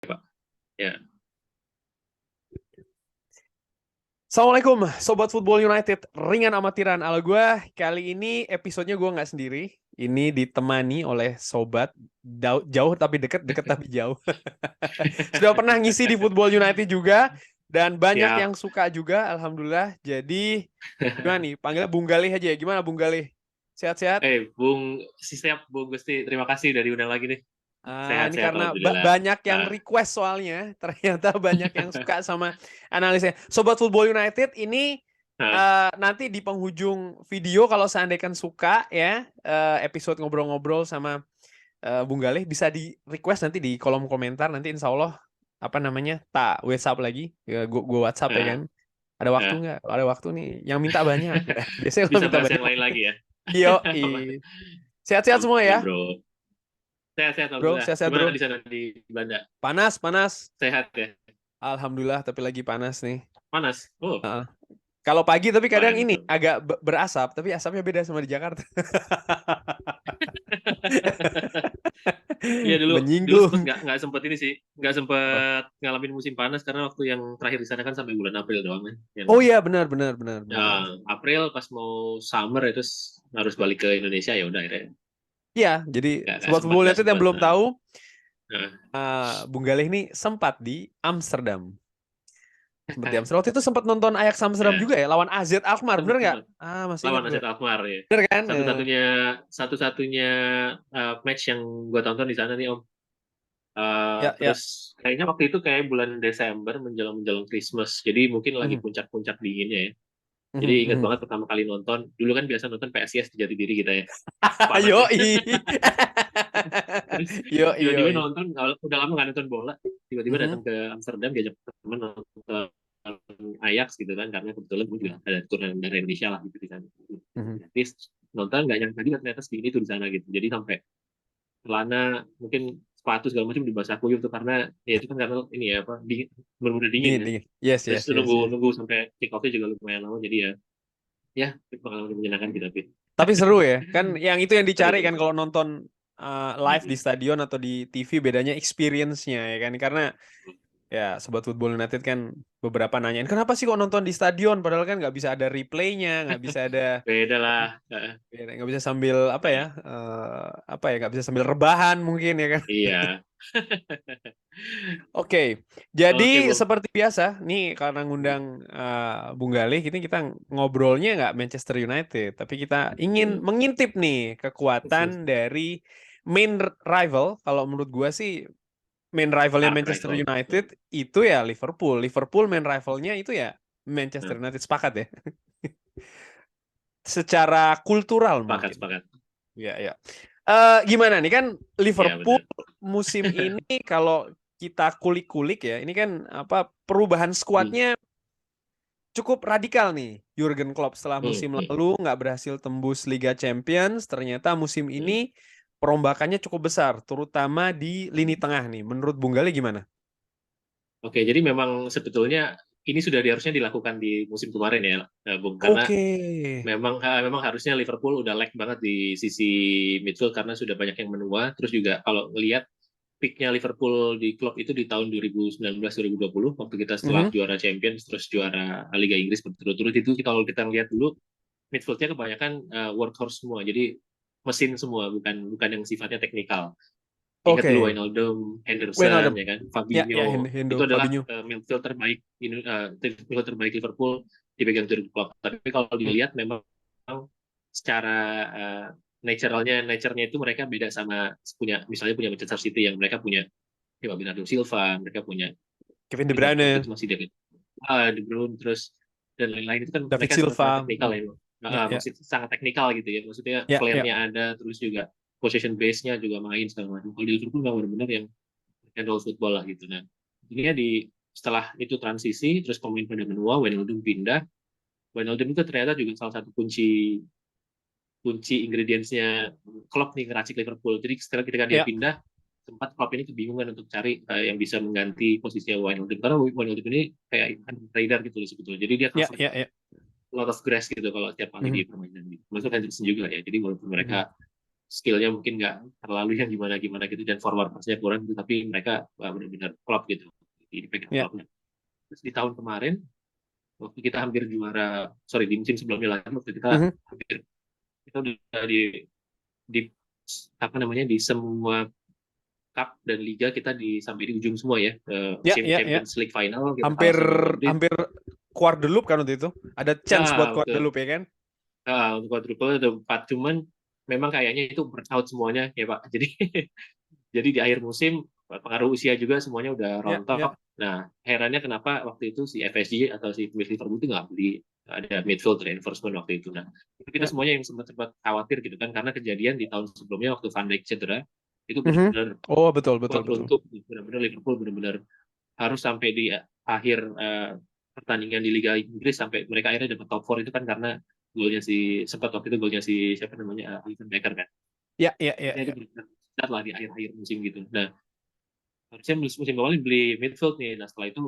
Pak. Ya. Assalamualaikum Sobat Football United, ringan amatiran ala gue. Kali ini episodenya gue nggak sendiri. Ini ditemani oleh sobat jauh tapi deket, deket tapi jauh. Sudah pernah ngisi di Football United juga. Dan banyak Siap. yang suka juga, Alhamdulillah. Jadi gimana nih, panggilnya Bung Galih aja ya. Gimana Bung Galih? Sehat-sehat? Bung, siap Bung Gusti. Terima kasih dari undang lagi nih. Ini Sehat-sehat karena alhamdulillah. banyak yang request soalnya. Ternyata banyak yang suka sama analisnya. Sobat Football United ini nanti di penghujung video kalau seandainya suka ya episode ngobrol-ngobrol sama Bung Galih bisa di request nanti di kolom komentar. Nanti insya Allah tak WhatsApp lagi. Gue WhatsApp ya kan. Ada waktu nggak? Ada waktu nih. Yang minta banyak. Biasanya kalau Bisa minta bahas banyak. yang lain lagi ya. Yo, sehat-sehat semua Oke ya, bro. Sehat-sehat bro. alhamdulillah. Sehat-sehat Gimana bro. di sana di Belanda? Panas, panas. Sehat ya? Alhamdulillah, tapi lagi panas nih. Panas? Oh, Heeh. Kalau pagi tapi kadang ini mantap. agak berasap, tapi asapnya beda sama di Jakarta. Iya dulu sempet Menyinggung. nggak sempet ini sih, nggak Apa? sempet ngalamin musim panas karena waktu yang terakhir di sana kan sampai bulan April doang kan. Oh iya, benar, benar, benar, Ya, benar. April pas mau summer itu harus balik ke Indonesia ya udah akhirnya Iya, jadi nggak Sobat sempat Football nggak United yang sempat. belum tahu, Nah. Bung Galih ini sempat di Amsterdam. Sempat di Amsterdam. Waktu itu sempat nonton Ajax Amsterdam Ya, juga ya, lawan AZ Alkmaar, bener nggak? sempat Masih ingat lawan gue. AZ Alkmaar ya. Bener kan? Satu-satunya match yang gue tonton di sana nih Om. Ya, ya. Terus kayaknya waktu itu kayak bulan Desember menjelang Christmas. Jadi mungkin lagi Mhm, puncak-puncak dinginnya ya. Jadi mhm, ingat mhm. banget pertama kali nonton. Dulu kan biasa nonton PSIS di Jatidiri kita ya. Panas ya. Yoi. Terus Yoi, tiba-tiba yoi. nonton, udah lama nggak nonton bola. Tiba-tiba datang Mhm, ke Amsterdam diajak teman nonton Ajax gitu kan, karena kebetulan gue juga ada turnamen dari Indonesia lah gitu di sana. mhm. Jadi nonton nggak nyangka juga ternyata segini tuh di sana gitu. Jadi sampai celana mungkin sepatu segala macam dibasah kuyup tuh karena ya itu kan karena ini ya apa dingin, benar-benar dingin Dingin, kan. dingin. Yes, Terus yes, itu yes, nunggu yes. nunggu sampai kick off juga lumayan lama, jadi ya pengalaman yang menyenangkan gitu tapi Tapi seru ya, kan yang itu yang seru dicari seru kan seru. kalau nonton live di stadion atau di TV bedanya experience-nya ya kan. Karena ya Sobat Football United kan beberapa nanyain, kenapa sih kok nonton di stadion? Padahal kan nggak bisa ada replaynya, nggak bisa ada, Beda lah. nggak bisa sambil nggak bisa sambil rebahan mungkin ya kan. Iya. Oke, jadi Oke Bung. seperti biasa, nih karena ngundang Bung Galih, ini kita ngobrolnya nggak Manchester United, tapi kita ingin mengintip nih kekuatan dari main rival. Kalau menurut gua sih, main rivalnya Arc Manchester Rival. United itu ya Liverpool. Liverpool main rivalnya itu ya Manchester Nah, United, sepakat ya? Secara kultural sepakat mungkin. sepakat. Ya, ya. Gimana nih kan Ya Liverpool benar. musim ini kalau kita kulik-kulik ya, ini kan perubahan skuadnya cukup radikal nih. Jurgen Klopp setelah musim lalu nggak berhasil tembus Liga Champions, ternyata musim ini perombakannya cukup besar, terutama di lini tengah nih. Menurut Bung Gali gimana? Oke, jadi memang sebetulnya ini sudah harusnya dilakukan di musim kemarin ya, Bung. Karena Oke. memang harusnya Liverpool udah lag banget di sisi midfield karena sudah banyak yang menua. Terus juga kalau ngelihat peaknya Liverpool di klub itu di tahun 2019-2020 waktu kita setelah Mhm. juara Champions terus juara Liga Inggris berturut-turut itu kalau kita lihat dulu midfieldnya kebanyakan workhorse semua. Jadi mesin semua, bukan bukan yang sifatnya teknikal. Ingat dulu Oke. Wijnaldum, Henderson, Wijnaldum. ya kan, Ya, ya, Fabinho, itu adalah Fabinho. midfield terbaik midfield terbaik Liverpool dipegang Jurgen Klopp. Tapi kalau dilihat memang secara nature-nya itu mereka beda sama misalnya punya Manchester City yang mereka punya ya Bernardo Silva, mereka punya Kevin De waktu Bruyne, itu masih David De Bruyne terus dan lain-lain itu kan David mereka sangat-sangat Silva. teknikal ya. Ya, ya, Maksud sangat teknikal gitu ya. Maksudnya ya, ya. flair-nya ada terus juga possession base-nya juga main segala macam. Kalau di Liverpool memang benar-benar yang handle football lah gitu. Nah, ini setelah itu transisi terus pemain pada menua, Wijnaldum pindah. Wijnaldum itu ternyata juga salah satu kunci kunci ingredientsnya Klopp nih ngeracik Liverpool. Jadi setelah ketika dia Ya. pindah sempat Klopp ini kebingungan untuk cari yang bisa mengganti posisinya Wijnaldum karena Wijnaldum ini kayak ikan radar gitu loh sebetulnya. Jadi dia Ya, cover ya, ya. a lot of grass gitu kalau setiap kali Mhm, di permainan gitu. Masuk Henderson juga ya. Jadi walaupun mhm. mereka skillnya mungkin nggak terlalu yang gimana-gimana gitu dan forward pass-nya kurang gitu, tapi mereka benar-benar klop gitu, dipegang Ya. klopnya. Terus di tahun kemarin waktu kita hampir juara, sorry di musim sebelumnya lagi waktu kita Mhm. hampir kita udah di apa namanya di semua cup dan liga kita sampai di ujung semua ya. Ya, ya, ya. Champions League final kita Hampir kalah sama Real Madrid. hampir quarterloop kan waktu itu. Ada chance buat Betul. quarterloop ya kan? Untuk quadruple ada 4, cuman memang kayaknya itu burn out semuanya ya Pak. Jadi jadi di akhir musim pengaruh usia juga semuanya udah Ya, ya. rontok. Nah, herannya kenapa waktu itu si FSG atau si pemilik Liverpool itu nggak beli ada midfield reinforcement waktu itu. Nah, itu kita Ya. semuanya yang sempat khawatir gitu kan karena kejadian di tahun sebelumnya waktu Van Dijk cedera itu Mhm. benar-benar Oh, betul, betul, kuat betul. runtuh, benar-benar Liverpool benar-benar harus sampai di akhir pertandingan di Liga Inggris sampai mereka akhirnya dapat top 4 itu kan karena golnya sempat waktu itu golnya siapa namanya Alisson Becker kan. Ya, ya, ya, Akhirnya ya. itu benar-benar lah di akhir-akhir musim gitu. Nah, harusnya musim awal beli midfield nih. Nah, setelah itu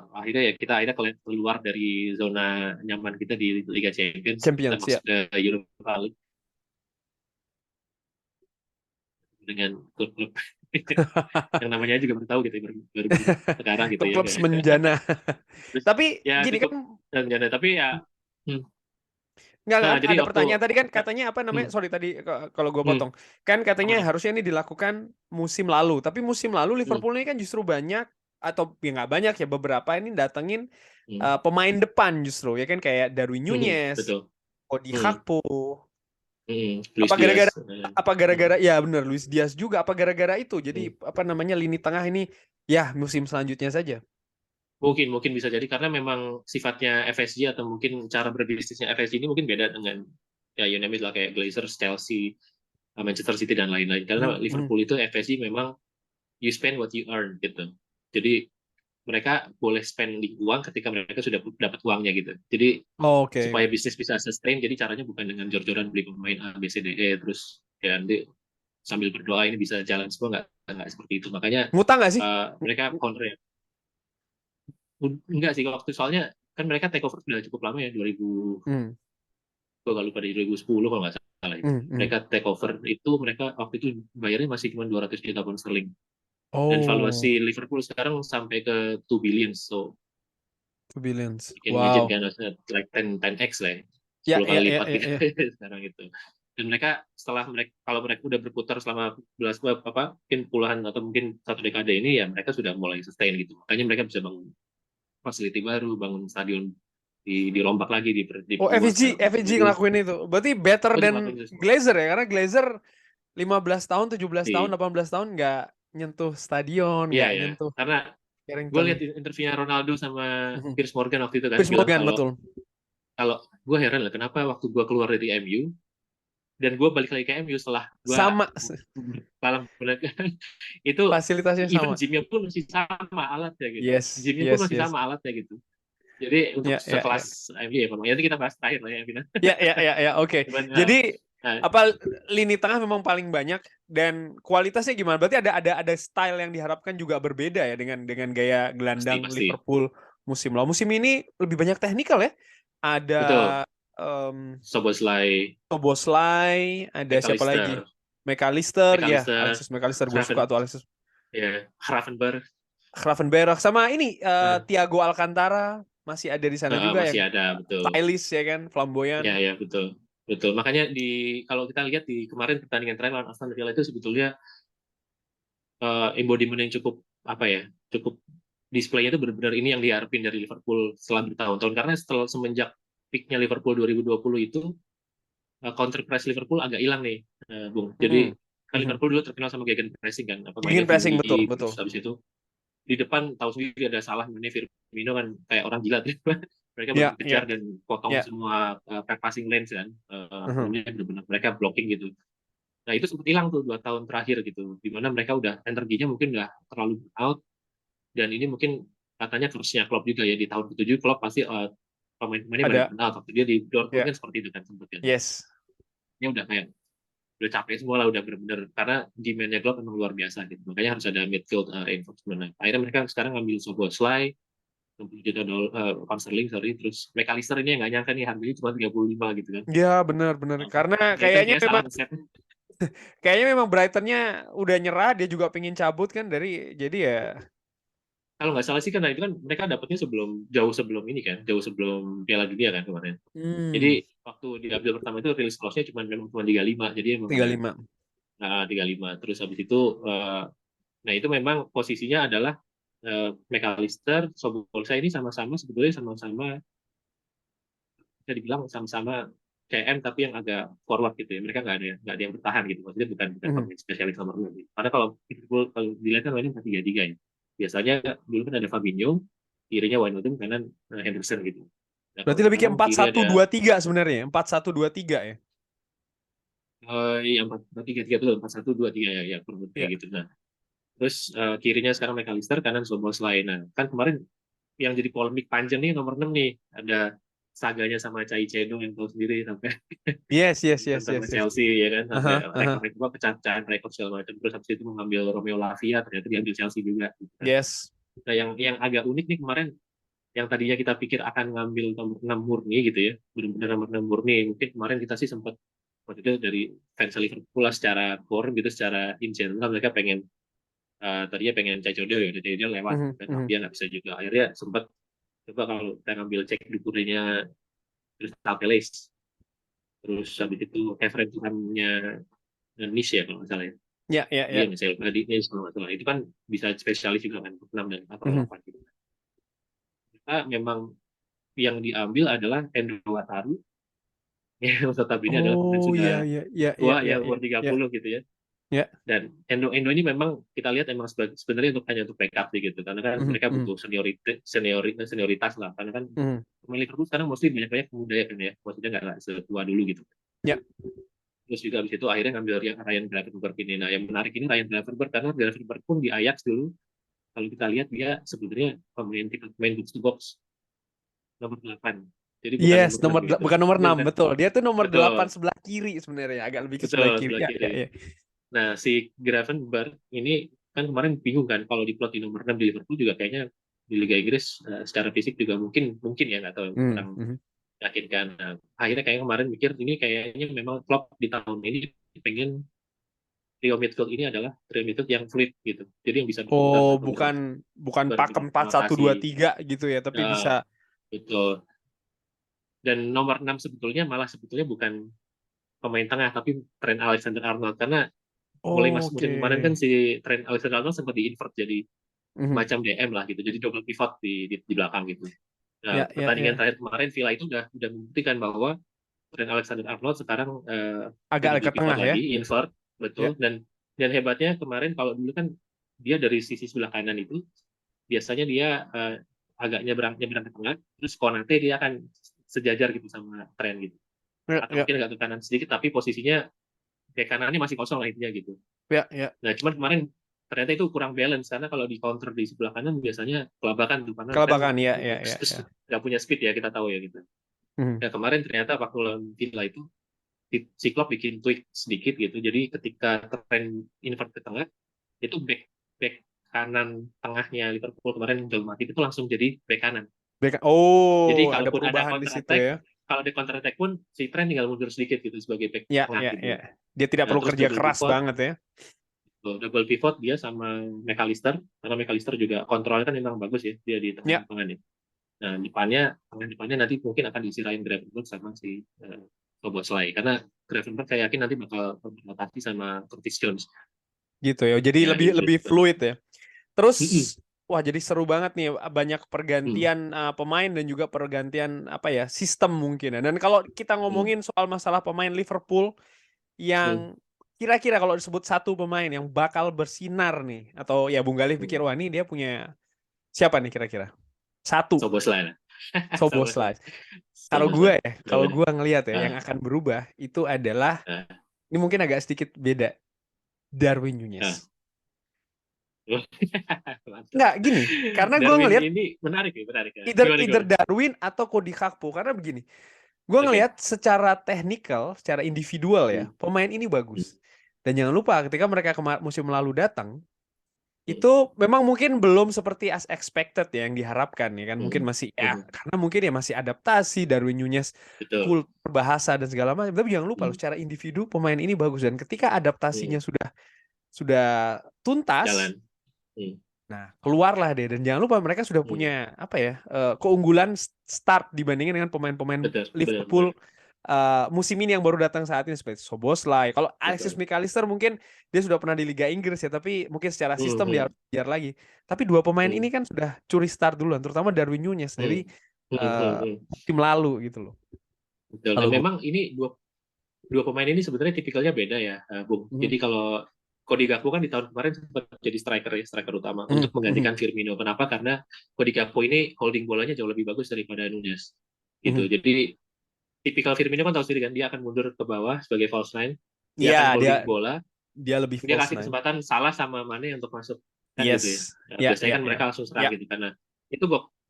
akhirnya ya kita akhirnya keluar dari zona nyaman kita di Liga Champions, kita Champions ya. masuk ke Europa League dengan klub-klub yang namanya juga baru tahu gitu baru sekarang gitu ya. Klub semenjana. Terus Tapi ya gini cukup kan, dan tapi ya nggak nah kan jadi ada waktu pertanyaan tadi kan katanya apa hmm, namanya? Sorry tadi kalau gue hmm, potong. Kan apa katanya tuh? harusnya ini dilakukan musim lalu, tapi musim lalu Hmm, Liverpool ini kan justru banyak atau ya nggak banyak ya beberapa ini datengin hmm, pemain depan justru ya kan kayak Darwin Núñez, betul. Cody Hmm, Gakpo. Luis Apa gara-gara Diaz. ya benar Luis Diaz juga apa gara-gara itu? Jadi Hmm. apa namanya lini tengah ini ya musim selanjutnya saja. Mungkin bisa jadi karena memang sifatnya FSG atau mungkin cara berbisnisnya FSG ini mungkin beda dengan ya you name it lah kayak Glazers, Chelsea, Manchester City dan lain-lain. Karena Hmm, hmm. Liverpool itu FSG memang you spend what you earn gitu. Jadi mereka boleh spending uang ketika mereka sudah dapat uangnya gitu. Jadi Oh, oke. supaya bisnis bisa sustain, jadi caranya bukan dengan jor-joran beli pemain A, B, C, D, E, terus ya nanti sambil berdoa ini bisa jalan semua, nggak seperti itu. Makanya Ngutang nggak sih? mereka counter ya. Enggak sih, waktu soalnya kan mereka take over sudah cukup lama ya, 2000, Hmm, gue nggak lupa, dari 2010 kalau nggak salah itu. hmm, hmm. Mereka take over itu, mereka waktu itu bayarnya masih cuma 200 juta pound sterling. Dan Oh, valuasi Liverpool sekarang sampai ke 2 billion. So, 2 billions. you can imagine Wow. kan, like 10x lah ya. Ya, 10 kali ya, ya, lipat ya, gitu ya. sekarang itu. Dan mereka setelah mereka kalau mereka udah berputar selama belas apa mungkin puluhan atau mungkin satu dekade ini ya mereka sudah mulai sustain gitu. Makanya mereka bisa bangun facility baru, bangun stadion dirombak lagi, Oh, diperluas segala macam. FVG Jadi ngelakuin itu. Berarti better aku than ngelakuin itu semua. Glazer ya, karena Glazer 15 tahun, 17 tahun, Di, 18 tahun nggak nyentuh stadion, iya nggak ya, nyentuh karena gue Carrington. lihat interviewnya Ronaldo sama Mhm. Piers Morgan waktu itu kan Piers bilang Morgan, kalau betul. kalau gue heran lah kenapa waktu gue keluar dari MU dan gue balik lagi ke MU setelah gue Sama, malam bulan itu fasilitasnya even sama. gymnya pun masih sama alatnya gitu, Yes, gymnya pun yes, masih yes. sama alatnya gitu. Jadi untuk Ya, ya, ya. sekelas MU ya, nanti kita bahas terakhir lah ya, Vina. Ya, ya, ya, ya, oke. Cuman, Jadi nah, apa lini tengah memang paling banyak dan kualitasnya gimana? Berarti ada style yang diharapkan juga berbeda ya dengan gaya pasti gelandang pasti Liverpool musim lalu. Musim ini lebih banyak teknikal ya. Ada betul. um, Soboslai, Szoboszlai, ada siapa lagi? McAllister, McAllister, ya McAllister, Alexis McAllister gue suka Graven, tuh Alexis ya, Gravenberch, Gravenberch sama ini nah, Thiago Alcantara masih ada di sana juga masih yang ada betul. stylish ya kan, Ya flamboyan. ya betul betul. Makanya kalau kita lihat di kemarin pertandingan terakhir lawan Aston Villa itu sebetulnya embodiment yang cukup apa ya, cukup displaynya itu benar-benar ini yang diharapin dari Liverpool setelah bertahun-tahun, karena setelah semenjak peaknya Liverpool 2020 itu counter press Liverpool agak hilang nih, Bung. Hmm. Jadi kan Mhm. Liverpool dulu terkenal sama gegen pressing kan, apa Gegen mainnya pressing betul, tinggi, betul. terus habis itu di depan tahu sendiri ada salah, mainnya Firmino kan kayak orang gila tuh. Mereka baru Ya, kejar ya, dan potong ya. semua passing lanes kan, Mhm. benar-benar mereka blocking gitu. Nah itu sempat hilang tuh 2 tahun terakhir gitu, di mana mereka udah energinya mungkin udah terlalu out, dan ini mungkin katanya terusnya Klopp juga ya, di tahun ke-7 Klopp pasti pemain-pemainnya pada Ada, burn out. Waktu dia di Dortmund ya, kan seperti itu kan sempat kan. yes. Ini udah kayak udah capek semua lah, udah benar-benar karena demand-nya Klopp memang luar biasa gitu. Makanya harus ada midfield reinforcement. Nah, akhirnya mereka sekarang ngambil Szoboszlai, 60 juta pound sterling, sorry. Terus McAllister ini yang nggak nyangka nih harganya cuma 35 gitu kan. Ya benar-benar. Karena Brighton kayaknya kayak salah memang ngesetnya. Brightonnya udah nyerah, dia juga pengen cabut kan jadi ya. Kalau nggak salah sih kan, nah itu kan mereka dapetnya jauh sebelum ini kan, jauh sebelum Piala Dunia kan kemarin. Jadi waktu diambil pertama itu release clause-nya cuma 35, jadi emang ada 35. 35. Terus habis itu, nah itu memang posisinya adalah McAllister, Szoboszlai ini sebetulnya sama-sama bisa dibilang sama-sama CM tapi yang agak forward gitu ya. Mereka nggak ada yang bertahan gitu. Maksudnya bukan pemain spesialis nomor 6 gitu. Karena kalau dilihat kan mainnya 4-3-3 ya. Biasanya dulu kan ada Fabinho, kirinya Wijnaldum, kanan Henderson gitu. Nah, Berarti kalau lebih ke sekarang kiri ada 4-1-2-3 sebenarnya, 4-1-2-3 ya. yang 4-3-3 betul, 4-1-2-3 ya, kurang lebih kayak Iya. gitu. Nah, terus kirinya sekarang McAllister, kanan Szoboszlai. Nah, kan kemarin yang jadi polemik panjang nih nomor 6 nih, ada saganya sama Cai Cedong yang tahu sendiri sampai Yes. sama Chelsea ya kan, sampai Aha. rekor pecahan rekor segala macam. Terus habis itu mengambil Romeo Lavia, ternyata diambil Chelsea juga gitu kan. Yes. Nah, yang agak unik nih kemarin, yang tadinya kita pikir akan ngambil nomor 6 murni gitu ya, benar-benar nomor 6 murni. Mungkin kemarin kita sih sempat waktu itu dari fans Liverpool lah, secara core gitu, secara in general mereka pengen tadinya pengen Cai Cedong ya, Cai Cedong lewat kan, tapi dia nggak bisa juga. Akhirnya sempat coba kalau kita ngambil cek dukurnya Crystal Palace, terus habis itu Everett Tuhannya Nice ya kalau nggak salah ya. Dia Ya. misalnya tadi Nice kalau nggak salah, itu kan bisa spesialis juga kan, 6 dan atau 8 gitu. Kita memang yang diambil adalah Endo Wataru, yang notabene adalah pemain Oh, sudah ya. tua ya, umur 30 gitu ya. Ya. Dan Endo ini memang kita lihat emang sebenarnya hanya untuk backup sih gitu, karena kan mereka butuh senioritas lah, karena kan pemain Liverpool sekarang mostly banyak muda ya kan ya, maksudnya nggak setua dulu gitu. Ya. Terus juga habis itu akhirnya ngambil Ryan Gravenberch ini. Nah, yang menarik ini Ryan Gravenberch, karena Gravenberch pun di Ajax dulu, kalau kita lihat dia sebenarnya pemain box to box nomor 8. Jadi bukan Yes, nomor 6 gitu. bukan nomor 6, Bukan. betul. Dia tuh nomor 8 Betul, sebelah kiri sebenarnya, agak lebih ke sebelah betul, kiri. sebelah kiri. Ya. Nah, si Gravenberch ini kan kemarin bingung kan, kalau diplot di nomor 6 di Liverpool juga kayaknya di Liga Inggris secara fisik juga mungkin ya, nggak tahu, kurang yakinkan. Nah, akhirnya kayak kemarin mikir ini kayaknya memang Klopp di tahun ini pengen trio midfield ini adalah trio midfield yang fluid gitu. Jadi yang bisa berputar Oh, atau bukan pakem 4-1-2-3 gitu ya, tapi bisa. Betul. Dan nomor 6 sebetulnya bukan pemain tengah, tapi Trent Alexander-Arnold, karena mulai musim kemarin kan si Trent Alexander-Arnold sempat di-invert jadi macam DM lah gitu, jadi double pivot di belakang gitu. Nah, pertandingan terakhir kemarin Villa itu udah membuktikan bahwa Trent Alexander-Arnold sekarang agak ke tengah ya, lagi, invert, betul. Dan hebatnya kemarin, kalau dulu kan dia dari sisi sebelah kanan itu biasanya dia agak nyebrang ke tengah, terus Konate dia akan sejajar gitu sama Trent gitu, atau mungkin agak ke kanan sedikit, tapi posisinya kayak kanannya masih kosong lah intinya gitu. Nah, cuman kemarin ternyata itu kurang balance, karena kalau di counter di sebelah kanan biasanya kelabakan tuh, karena kan nggak punya speed ya, kita tahu ya gitu. Nah, kemarin ternyata waktu lawan Villa itu si Klopp bikin tweak sedikit gitu, jadi ketika Trent invert ke tengah, itu back kanan tengahnya Liverpool kemarin Joel Matip itu langsung jadi back kanan. Jadi ada kalaupun ada perubahan di counter situ attack, ya. kalau di counter attack pun si Trent tinggal mundur sedikit gitu sebagai back tengah gitu. Dia tidak perlu kerja keras banget ya. Double pivot dia sama McAllister, karena McAllister juga kontrolnya kan memang bagus ya, dia di tengah lapangan ya. Nah, depannya nanti mungkin akan diisi Ryan Gravenberch sama si Szoboszlai, karena Gravenberch saya yakin nanti bakal berrotasi sama Curtis Jones. Gitu ya. Jadi lebih fluid ya. Terus wah, jadi seru banget nih, banyak pergantian pemain dan juga pergantian sistem mungkin ya. Dan kalau kita ngomongin soal masalah pemain Liverpool yang kira-kira kalau disebut satu pemain yang bakal bersinar nih, atau ya Bung Galih pikir wah ini dia punya siapa nih kira-kira? Satu. Szoboszlai. Kalau gue ngelihat ya, yang akan berubah itu adalah, ini mungkin agak sedikit beda, Darwin Núñez. Nggak, gini, karena gue ngelihat ini menarik ya. Either Darwin atau Cody Gakpo, karena begini, gue ngelihat secara teknikal, secara individual ya, pemain ini bagus. Dan jangan lupa ketika mereka musim lalu datang, Itu memang mungkin belum seperti as expected ya yang diharapkan ya kan. Mungkin Hmm. masih ya karena mungkin ya masih adaptasi Darwin Núñez Betul. full berbahasa dan segala macam. Tapi jangan lupa loh Hmm. secara individu pemain ini bagus dan ketika adaptasinya Hmm. sudah tuntas, Jalan. Hmm. nah keluarlah deh dan jangan lupa mereka sudah Hmm. punya apa ya keunggulan start dibandingin dengan pemain-pemain Betul, betul, Liverpool betul, musim ini yang baru datang saat ini seperti Szoboszlai. Kalau Alexis betul. McAllister mungkin dia sudah pernah di Liga Inggris ya, tapi mungkin secara Hmm. sistem dia Hmm. harus belajar lagi. Tapi dua pemain Hmm. ini kan sudah curi start duluan, terutama Darwin Núñez Hmm. dari Hmm. Hmm. uh, Hmm. musim lalu gitu loh. Betul. Dan Kalau gue, memang ini dua pemain ini sebenarnya tipikalnya beda ya, Bung. Mhm. Jadi kalau Cody Gakpo kan di tahun kemarin sempat jadi striker ya, striker utama Mhm, untuk mhm, menggantikan Firmino. Kenapa? Karena Cody Gakpo ini holding bolanya jauh lebih bagus daripada Nunez. Gitu. mhm. Jadi tipikal Firmino kan tahu sendiri kan, dia akan mundur ke bawah sebagai false nine, dia Iya, akan dia holding bola, dia lebih dia false kasih nine. kesempatan Salah sama Mane untuk masuk kan gitu ya. Yes, Ya, ya, biasanya ya, kan ya, mereka langsung ya. serang gitu karena itu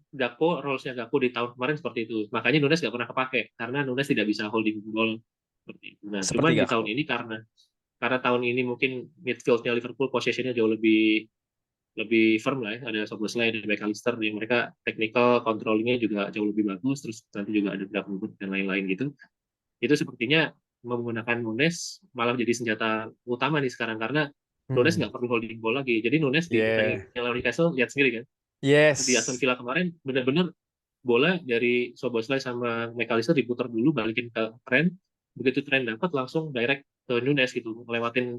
Gakpo, roles-nya Gakpo di tahun kemarin seperti itu. Makanya Nunes nggak pernah kepake karena Nunes tidak bisa holding ball seperti itu. Nah, Seperti cuman di tahun Gakpo. ini karena tahun ini mungkin midfieldnya Liverpool possession-nya jauh lebih lebih firm lah ya. Ada Szoboszlai dan McAllister yang mereka technical controlling-nya juga jauh lebih bagus. Terus nanti juga ada Gravenberch dan lain-lain gitu. Itu sepertinya menggunakan Nunes malah jadi senjata utama nih sekarang karena Nunes Hmm. nggak perlu holding ball lagi. Jadi Nunes di Yeah. pertandingan lawan Newcastle lihat sendiri kan. Di Aston Yes. Villa kemarin benar-benar bola dari Szoboszlai sama McAllister diputar dulu balikin ke Trent. Begitu Trent dapat langsung direct ke Nunes gitu, ngelewatin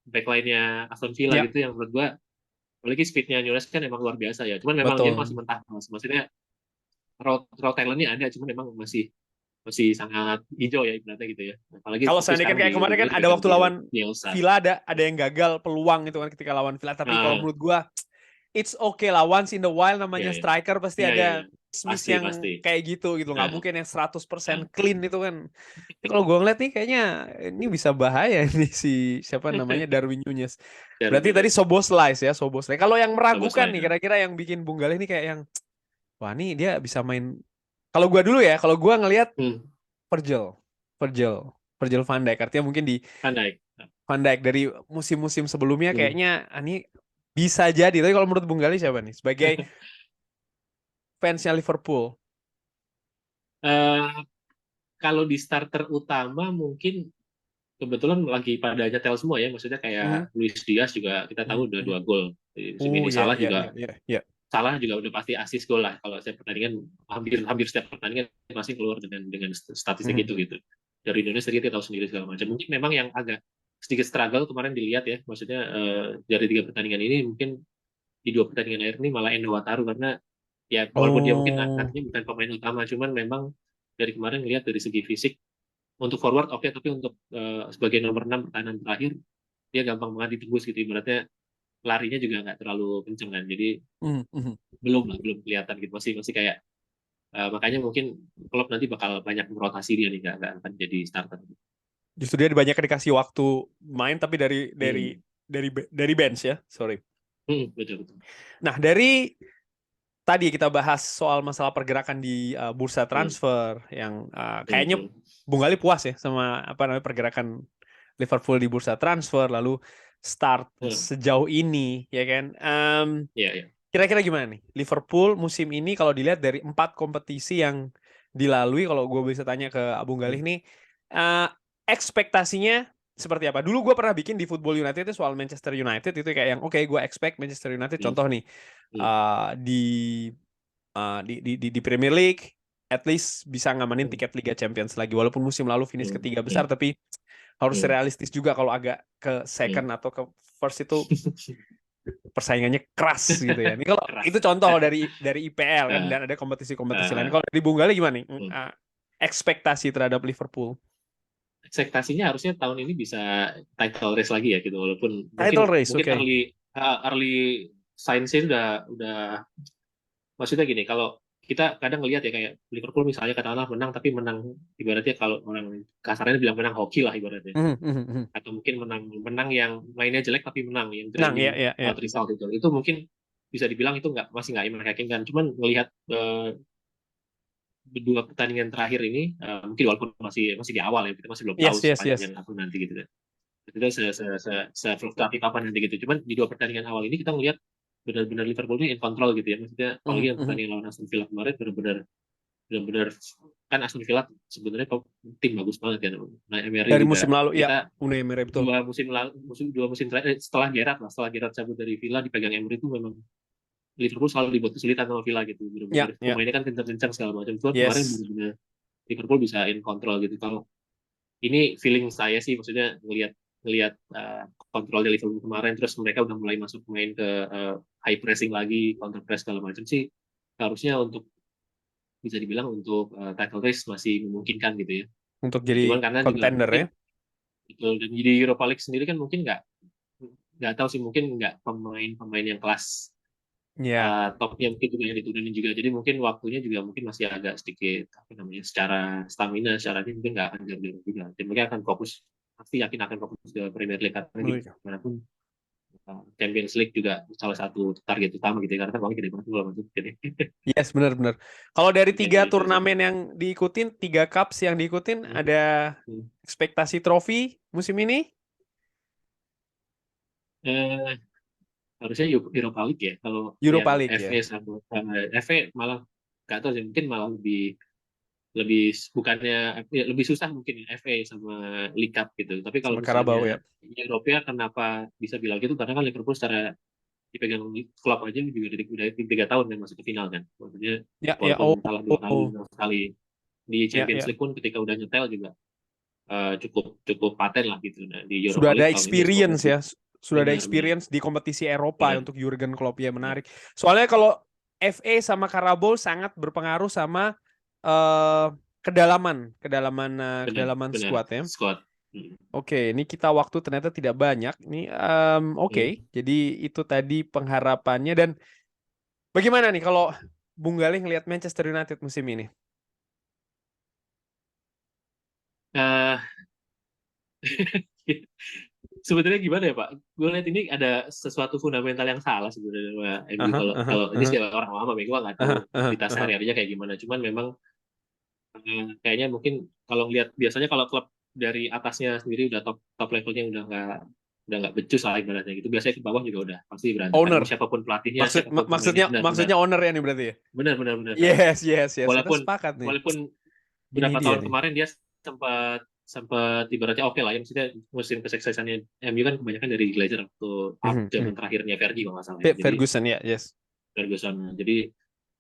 backline-nya Aston Villa Yap, gitu yang menurut gua apalagi speednya Nunes kan emang luar biasa ya. Cuman memang dia masih betul. mentah, maksudnya raw talent-nya ada, cuman memang masih masih sangat hijau ya ibaratnya gitu ya. Apalagi Kalau tapi seandainya sekarang kayak kemarin kan ada dipegang waktu lawan Bielsa. Villa ada yang gagal peluang itu kan ketika lawan Villa. Tapi kalau Nah, menurut gua it's okay lah once in the while ya namanya ya. striker pasti Iya iya. ada miss Pasti yang pasti. kayak gitu nggak Nah, mungkin yang 100% nah. clean itu kan. Ini kalau gua ngeliat nih kayaknya ini bisa bahaya nih si siapa namanya Darwin Núñez. Darwin Berarti tadi Nunes. Szoboszlai ya Szoboszlai. Kalau yang meragukan Szoboszlai nih ya. kira-kira yang bikin Bung Galih nih kayak yang wah nih dia bisa main. Kalau gua dulu ya, kalau gua ngelihat Hmm. Virgil, Virgil, Virgil van Dijk. Artinya mungkin di Pandai. Van Dijk dari musim-musim sebelumnya Hmm. kayaknya ini bisa jadi. Tapi kalau menurut Bung Gali siapa nih? Sebagai fansnya Liverpool. Eh, kalau di starter utama mungkin kebetulan lagi pada nyetel semua ya, maksudnya Mhm, kayak Luis Diaz juga kita mhm, tahu udah mhm. 2 gol di musim ini. Ya, ya, ya, ya, ya. Salah juga udah pasti assist gol lah. Kalau setiap pertandingan hampir hampir setiap pertandingan masih keluar dengan statistik Mhm, itu gitu. Dari Indonesia kita tahu sendiri segala macam. Mungkin memang yang agak sedikit struggle kemarin dilihat ya, maksudnya dari 3 pertandingan ini mungkin di 2 pertandingan akhir ini malah Endo Wataru karena ya walaupun dia mungkin Oh, nantinya bukan pemain utama, cuman memang dari kemarin lihat dari segi fisik untuk forward oke, tapi untuk sebagai nomor 6 pertahanan terakhir dia gampang banget ditembus gitu ibaratnya, larinya juga nggak terlalu kenceng kan, jadi mhm, mhm. belum kelihatan gitu, masih masih kayak makanya mungkin Klopp nanti bakal banyak merotasi dia nih, nggak akan jadi starter. Justru dia banyak dikasih waktu main tapi dari dari Hmm. dari bench ya. Sorry. Hmm, betul betul. Nah, dari tadi kita bahas soal masalah pergerakan di bursa Hmm. transfer yang Hmm. kayaknya Hmm. Bung Gali puas ya sama apa namanya pergerakan Liverpool di bursa transfer lalu start Hmm. sejauh ini ya kan. Ya ya. Kira-kira gimana nih Liverpool musim ini kalau dilihat dari 4 kompetisi yang dilalui, kalau gue bisa tanya ke Abung Galih Hmm. nih eh, ekspektasinya seperti apa? Dulu gue pernah bikin di Football United itu soal Manchester United itu kayak yang oke gue expect Manchester United Hmm. contoh nih Hmm. eh, di di Premier League at least bisa ngamanin Hmm. tiket Liga Champions lagi walaupun musim lalu finish Hmm. ketiga besar Hmm. tapi harus Hmm. realistis juga kalau agak ke Hmm. second atau ke first itu persaingannya keras gitu ya. Ini kalau Keras. itu contoh dari IPL kan Eh, dan ada kompetisi-kompetisi lain. eh, Kalau di Bung Gali gimana nih? hmm. Ekspektasi terhadap Liverpool. Ekspektasinya harusnya tahun ini bisa title race lagi ya gitu, walaupun Title mungkin race, mungkin oke. early signs-nya udah maksudnya gini, kalau kita kadang ngelihat ya kayak Liverpool misalnya katakanlah menang, tapi menang ibaratnya kalau orang kasarnya bilang menang hoki lah ibaratnya, Mhm, mhm, mhm. atau mungkin menang menang yang mainnya jelek tapi menang yang Menang ya, grinding ya, ya. out result itu mungkin bisa dibilang itu masih nggak meyakinkan. Cuman melihat dua pertandingan terakhir ini mungkin walaupun masih masih di awal ya, kita masih belum tahu Yes, yes, yes. sepanjang apa nanti gitu kan. Itu se-fluktuatif apa nanti gitu. Cuman di 2 pertandingan awal ini kita ngelihat benar-benar Liverpool ini in control gitu ya. Maksudnya apalagi yang pertandingan lawan Aston Villa kemarin benar-benar kan Aston Villa sebenarnya tim bagus banget kan. Nah, Emery Dari juga musim lalu ya, kita Unai Emery betul. 2 musim terakhir setelah Gerrard cabut dari Villa dipegang Emery itu memang Liverpool selalu dibuat kesulitan sama Villa gitu. Benar-benar Ya. pemainnya kan kencang-kencang segala macam. Cuman kemarin Yes. benar-benar Liverpool bisa in control gitu. Kalau ini feeling saya sih, maksudnya ngelihat kontrolnya Liverpool kemarin, terus mereka udah mulai masuk main ke high pressing lagi, counter press segala macam sih, harusnya untuk bisa dibilang untuk title race masih memungkinkan gitu ya. Untuk Nah, cuman jadi karena juga contender ya. mungkin betul, dan di Europa League sendiri kan mungkin nggak tahu sih, mungkin nggak pemain yang kelas Ya. topnya mungkin juga yang diturunin juga, jadi mungkin waktunya juga mungkin masih agak sedikit apa namanya, secara stamina secara ini mungkin nggak akan jauh-jauh juga, dan mereka akan fokus, pasti yakin akan fokus ke Premier League karena gimana pun Champions League juga salah satu target utama gitu ya, karena kan uangnya gede banget kalau masuk jadi Yes, benar-benar. Kalau dari 3 gitu sih. turnamen yang diikutin, 3 cups yang diikutin, Hmm. ada ekspektasi trofi musim ini? Eh, harusnya Europa League ya, kalau Europa yang League FA ya. sama FA malah nggak tahu sih, mungkin malah lebih bukannya ya, lebih susah mungkin ya FA sama League Cup gitu. Tapi kalau Sama Carabao ya. misalnya Eropa, kenapa bisa bilang gitu? Karena kan Liverpool secara dipegang klub aja juga udah 3 tahun kan masuk ke final kan. Maksudnya Ya, ya. walaupun kalah 2 kali, Oh. 2 kali di Ya, Champions ya. League pun ketika udah nyetel juga cukup paten lah gitu. Nah, di Sudah Europa ada League tahun ini semoga experience sih ya. Sudah ada benar-benar experience di kompetisi Eropa benar untuk Jurgen Klopp ya, benar menarik. Soalnya kalau FA sama Carabao sangat berpengaruh sama eh, benar kedalaman benar squad ya. squad. Hmm. Oke, ini kita waktu ternyata tidak banyak. Ini oke. Jadi itu tadi pengharapannya, dan bagaimana nih kalau Bung Galih ngelihat Manchester United musim ini? Eh, sebetulnya gimana ya Pak? Gue lihat ini ada sesuatu fundamental yang salah sebenarnya sama MU. Aha, Kalau aha, kalau ini aha, sih orang lama, gue nggak tahu aha, aha, cerita aha. sehari-harinya kayak gimana. Cuman memang kayaknya mungkin kalau lihat biasanya kalau klub dari atasnya sendiri udah top top levelnya udah nggak becus lah ibaratnya gitu. Biasanya ke bawah juga udah pasti berantakan. Mau Owner. siapapun pelatihnya, siapapun pemainnya, Maksudnya benar-benar maksudnya owner ya nih berarti ya? benar-benar. Yes, yes, yes. Kita Walaupun sepakat nih. walaupun Ini beberapa dia tahun nih. kemarin dia sempat sempat ibaratnya oke lah ya, maksudnya musim kesuksesannya MU kan kebanyakan dari Glazer waktu zaman terakhirnya Fergie kalau nggak salah ya. Jadi Ferguson ya, yes. Ferguson. Jadi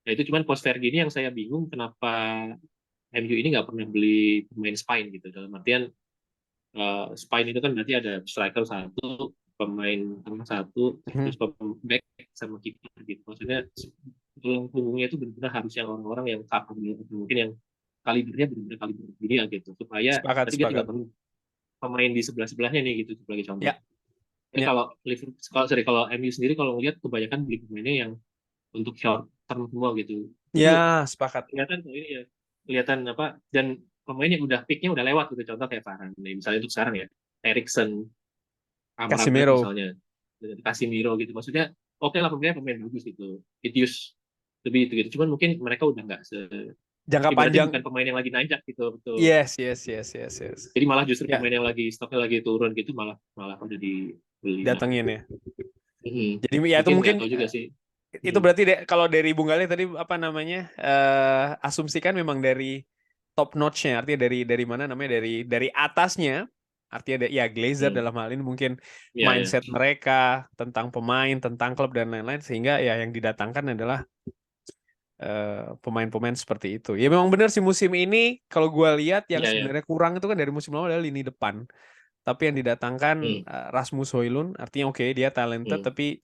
ya itu cuman post Fergie ini yang saya bingung kenapa MU ini nggak pernah beli pemain spine gitu. Dalam artian spine itu kan berarti ada striker satu, pemain tengah satu, terus pemain back sama kiper gitu. Maksudnya tulang punggungnya itu benar-benar harus yang orang-orang yang capable, mungkin yang kalibernya benar-benar kaliber dunia gitu, supaya Sepakat, tadi dia tinggal sepakat. perlu pemain di sebelah-sebelahnya nih gitu sebagai contoh. Ya, Tapi ya. kalau Liverpool, kalau MU sendiri kalau ngelihat kebanyakan beli pemainnya yang untuk short term semua gitu. Itu Ya, sepakat. kelihatan ini ya, kelihatan apa, dan pemain yang udah picknya udah lewat gitu, contoh kayak Varane nih, misalnya untuk sekarang ya, Erikson, Amrabat Casemiro. misalnya, Casemiro gitu, maksudnya oke lah pemain bagus gitu, Itius lebih itu gitu, cuman mungkin mereka udah nggak Jangka ibaratnya panjang. bukan pemain yang lagi nanjak gitu, betul. Yes, yes, yes, yes, yes. Jadi malah justru Ya, pemain yang lagi stoknya lagi turun gitu, malah malah udah dibeli. Nah, datengin ya. Jadi ya itu mungkin mungkin nggak tahu juga sih. itu berarti kalau dari Bung Galih tadi apa namanya, asumsikan memang dari top notch-nya, artinya dari mana namanya, dari atasnya, artinya ya Glazer dalam hal ini mungkin Ya, ya. mindset mereka tentang pemain, tentang klub dan lain-lain, sehingga ya yang didatangkan adalah pemain-pemain seperti itu. Ya memang benar sih musim ini kalau gue lihat yang Ya, ya. sebenarnya kurang itu kan dari musim lalu adalah lini depan. Tapi yang didatangkan Hmm, Rasmus Højlund, artinya oke dia talented hmm, tapi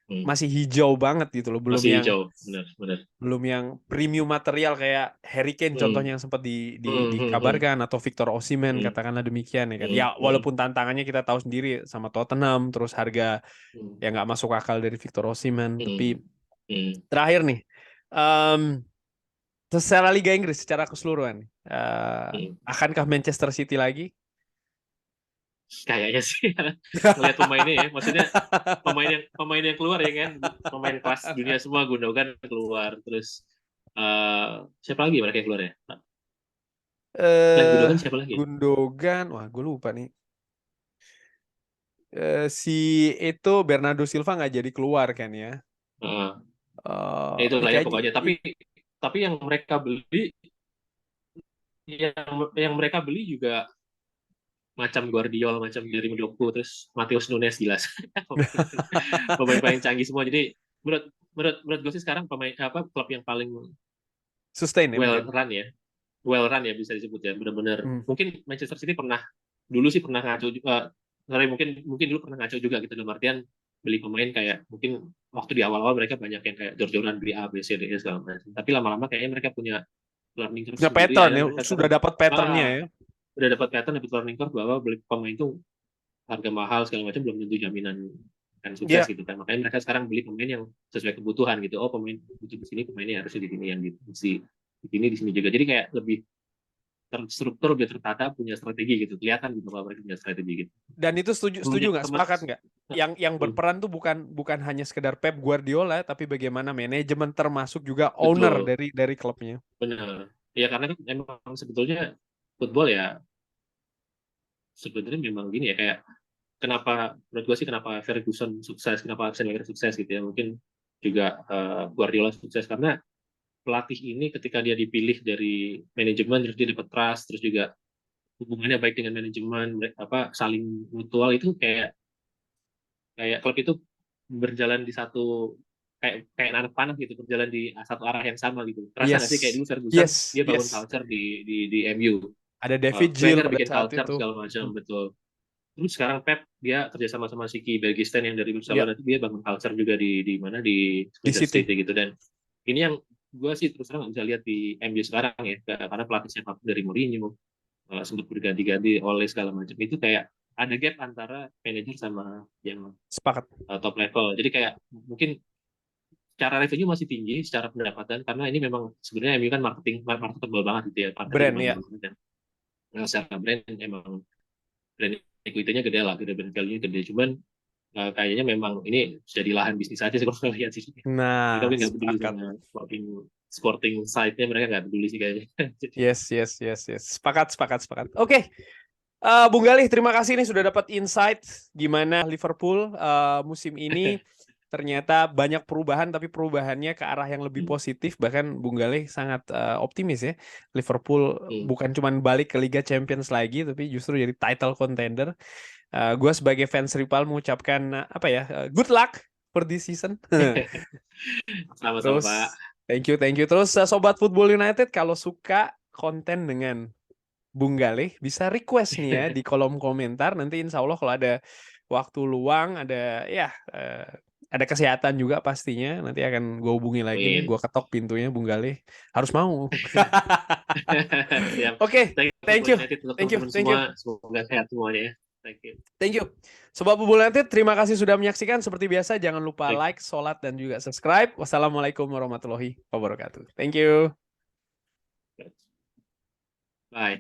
hmm. masih hijau banget gitu loh, belum Masih yang hijau, benar. premium material kayak Harry Kane contohnya yang sempat Hmm. dikabarkan, atau Victor Osimhen Hmm, katakanlah demikian ya kan. hmm, Ya hmm, walaupun tantangannya kita tahu sendiri sama Tottenham, terus harga hmm, yang nggak masuk akal dari Victor Osimhen, hmm, tapi hmm. terakhir nih, em, secara Liga Inggris secara keseluruhan, Hmm. akankah Manchester City lagi? Kayaknya sih ngelihat pemainnya ya, maksudnya pemain yang keluar ya kan, pemain kelas dunia semua, Gundogan keluar, terus siapa lagi mereka yang keluar ya? Selain eh Gundogan siapa lagi? Gundogan, wah gue lupa nih. si itu Bernardo Silva nggak jadi keluar kan ya. Heeh. Ya itulah ya Kayak pokoknya. Tapi yang mereka beli juga macam Guardiola, macam Jeremy Doku, terus Matheus Nunes jelas. Pemain-pemain canggih semua. Jadi menurut gue sih sekarang klub yang paling sustain ya well mungkin. run ya. Well run ya bisa disebut ya. Benar-benar mungkin Manchester City dulu sih pernah ngaco mungkin dulu pernah ngaco juga gitu dalam artian beli pemain kayak mungkin waktu di awal-awal mereka banyak yang kayak jor-joran beli A, B, C, D, E segala macam. Tapi lama-lama kayaknya mereka punya learning curve Punya sendiri pattern ya. ya, Mereka sudah sekarang dapat patternnya ya. udah dapat pattern, dapat learning curve bahwa beli pemain itu harga mahal segala macam belum tentu jaminan kan sukses gitu kan. Makanya mereka sekarang beli pemain yang sesuai kebutuhan gitu. Oh, pemain butuh di sini, pemainnya harusnya di sini, yang di sini juga. Jadi kayak lebih terstruktur, lebih tertata, punya strategi gitu. Kelihatan gitu bahwa mereka punya strategi gitu. Dan itu setuju nggak, sepakat nggak? Yang berperan tuh bukan hanya sekedar Pep Guardiola, tapi bagaimana manajemen termasuk juga owner dari klubnya. Benar. Ya karena kan emang sebetulnya football ya sebenarnya memang gini ya, kayak kenapa menurut gue sih kenapa Ferguson sukses, kenapa Arsene Wenger sukses gitu ya. Mungkin juga Guardiola sukses karena pelatih ini ketika dia dipilih dari manajemen, terus dia dapat trust, terus juga hubungannya baik dengan manajemen, saling mutual, itu kayak klub itu berjalan di satu kayak anak panah gitu, berjalan di satu arah yang sama gitu. Terasa nggak sih kayak dulu Ferguson dia bangun culture di MU. Ada David Gill Wenger pada bikin saat culture itu. segala macam, betul. Terus sekarang Pep dia kerjasama sama Siki Bergisten yang dari Barcelona, dia bangun culture juga di mana di Manchester City gitu. Dan ini yang gue sih terus terang nggak bisa lihat di MU sekarang ya, karena pelatihnya dari Mourinho sempat berganti-ganti oleh segala macam, itu kayak ada gap antara manajer sama yang sepakat top level. Jadi kayak mungkin secara revenue masih tinggi secara pendapatan karena ini memang sebenarnya MU kan marketable banget gitu ya, brand ya. Nah, secara brand emang brand equity-nya gede lah, brand value-nya gede, cuman kayaknya memang ini sudah di lahan bisnis aja sih kalau saya lihat sih. Nah, mereka nggak peduli sama sporting side-nya, mereka nggak peduli sih kayaknya. Yes. Sepakat. Oke. Bung Galih, terima kasih nih sudah dapat insight gimana Liverpool musim ini. Ternyata banyak perubahan, tapi perubahannya ke arah yang lebih positif. Bahkan Bung Galih sangat optimis ya. Liverpool bukan cuma balik ke Liga Champions lagi, tapi justru jadi title contender. Gue sebagai fans Rival mengucapkan good luck for this season. Sama-sama, Pak. Thank you. Terus Sobat Football United, kalau suka konten dengan Bung Galih, bisa request nih ya di kolom komentar. Nanti insya Allah kalau ada waktu luang, ada kesehatan juga pastinya, nanti akan gue hubungi lagi nih, gue ketok pintunya Bung Galih, harus mau. Oke, thank you. Semoga sehat semuanya ya. Thank you. Sobat Football United, terima kasih sudah menyaksikan. Seperti biasa, jangan lupa like, sholat, dan juga subscribe. Wassalamualaikum warahmatullahi wabarakatuh. Thank you. Bye.